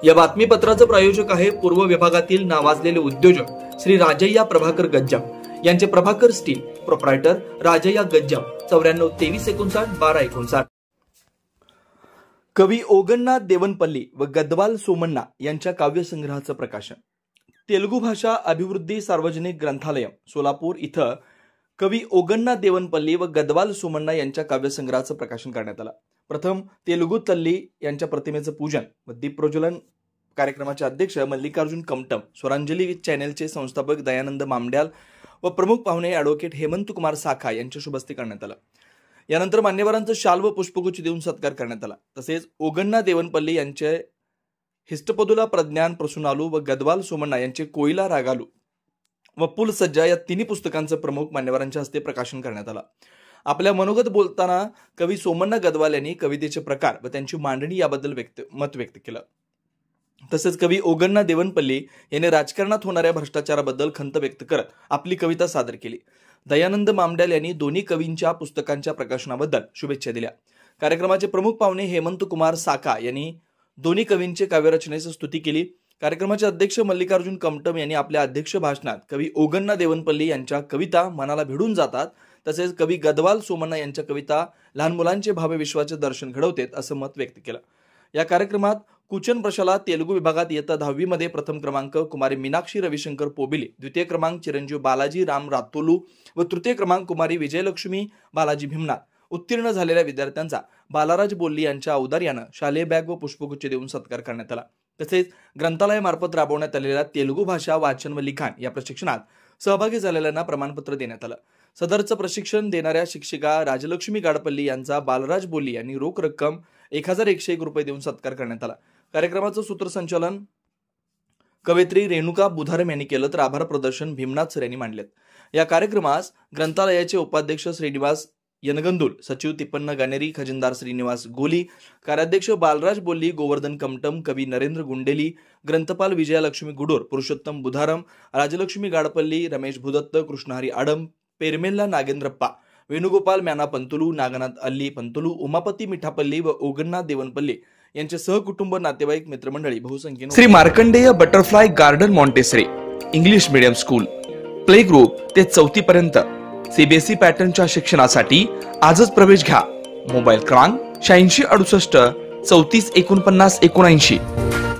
या बातमीपत्राचे प्रायोजक आहे पूर्व विभागातील नावाजलेले उद्योजक श्री राजय्या प्रभाकर गज्जम यांचे प्रभाकर स्टील, प्रोप्रायटर राजय्या गज्जम, 94 23 59 12 59। कवी ओगन्ना देवनपल्ली व गदवाल सोमण्णा यांच्या काव्यसंग्रहाचं प्रकाशन तेलुगू भाषा अभिवृद्धी सार्वजनिक ग्रंथालय सोलापूर इथं कवी ओगन्ना देवनपल्ली व गदवाल सोमण्णा यांच्या काव्यसंग्रहाचं प्रकाशन करण्यात आलं। प्रथम तेलुगू तल्ली यांच्या प्रतिमेचं पूजन व दीप प्रज्वलन कार्यक्रमाचे अध्यक्ष मल्लिकार्जुन कमटम, स्वरांजली चॅनेलचे संस्थापक दयानंद मामड्याल व प्रमुख पाहुणे ॲडव्होकेट हेमंत कुमार साखा यांच्या शुभ हस्ते करण्यात आलं। यानंतर मान्यवरांचा शाल व पुष्पगुच्छ देऊन सत्कार करण्यात आला। तसेच ओगन्ना देवनपल्ली यांचे हिष्टपदुला प्रज्ञान प्रसूनालू व गदवाल सोमण्णा यांचे कोयला रागालू व पुल सज्जा या तिन्ही पुस्तकांचं प्रमुख मान्यवरांच्या हस्ते प्रकाशन करण्यात आलं। आपल्या मनोगत बोलताना कवी सोमण्णा गदवाल यांनी कवितेचे प्रकार व त्यांची मांडणी याबद्दल मत व्यक्त केलं। तसेच कवी ओगन्ना देवनपल्ली यांनी राजकारणात होणाऱ्या भ्रष्टाचाराबद्दल खंत व्यक्त करत आपली कविता सादर केली। दयानंद मामड्याल यांनी दोन्ही कवींच्या पुस्तकांच्या प्रकाशनाबद्दल शुभेच्छा दिल्या। कार्यक्रमाचे प्रमुख पाहुणे हेमंत कुमार साखा यांनी दोन्ही कवींचे काव्यरचनेची स्तुती केली। कार्यक्रमाचे अध्यक्ष मल्लिकार्जुन कमटम यांनी आपल्या अध्यक्ष भाषणात कवी ओगन्ना देवनपल्ली यांच्या कविता मनाला भिडून जातात, तसेच कवी गदवाल सोमण्णा यांच्या कविता लहान मुलांचे भावे विश्वाचे दर्शन घडवतात असं मत व्यक्त केलं। या कार्यक्रमात कुचन प्रशाला तेलुगू विभागात इयत्ता 10वी मध्ये प्रथम क्रमांक कुमारी मीनाक्षी रविशंकर पोबिले, द्वितीय क्रमांक चिरंजीव बालाजी राम रातोलू व तृतीय क्रमांक कुमारी विजयलक्ष्मी बालाजी भीमनाथ उत्तीर्ण झालेल्या विद्यार्थ्यांचा बालाराज बोल्ली यांच्या औदार्यानं शालेय बॅग व पुष्पगुच्छ देऊन सत्कार करण्यात आला। तसेच ग्रंथालयामार्फत राबवण्यात आलेल्या तेलुगू भाषा वाचन व लिखाण या प्रशिक्षणात सहभागी झालेल्यांना प्रमाणपत्र देण्यात आलं। सदरचं प्रशिक्षण देणाऱ्या शिक्षिका राजलक्ष्मी गाडपल्ली यांचा बालराज बोल्ली यांनी रोख रक्कम 1101 रुपये देऊन सत्कार करण्यात आला। कार्यक्रमाचं सूत्रसंचालन कवयित्री रेणुका बुधारम यांनी केलं, तर आभार प्रदर्शन भीमनाथ सर यांनी मांडलेत। या कार्यक्रमास ग्रंथालयाचे उपाध्यक्ष श्रीनिवास यनगंदुल, सचिव तिप्पन्न गानेरी, खजिनदार श्रीनिवास गोली, कार्याध्यक्ष बालराज बोल्ली, गोवर्धन कमटम, कवी नरेंद्र गुंडेली, ग्रंथपाल विजयालक्ष्मी गुडोर, पुरुषोत्तम बुधारम, राजलक्ष्मी गाडपल्ली, रमेश भुदत्त, कृष्णहरी आडम, पेरमेल्ला नागेंद्रप्पा, वेणुगोपाल म्याना पंतुलू, नागनाथ अल्ली पंतुलू, उमापती मिठापल्ली व ओगन्ना देवनपल्ली यांचे सहकुटुंब, नातेवाईक, मित्रमंडळी बहुसंख्येने Shri Markandey butterfly garden Montessori English medium school play group ते 4थी पर्यंत सीबीएसई पॅटर्नच्या शिक्षणासाठी आजच प्रवेश घ्या। मोबाईल क्रमांक 86 68 34 49 79।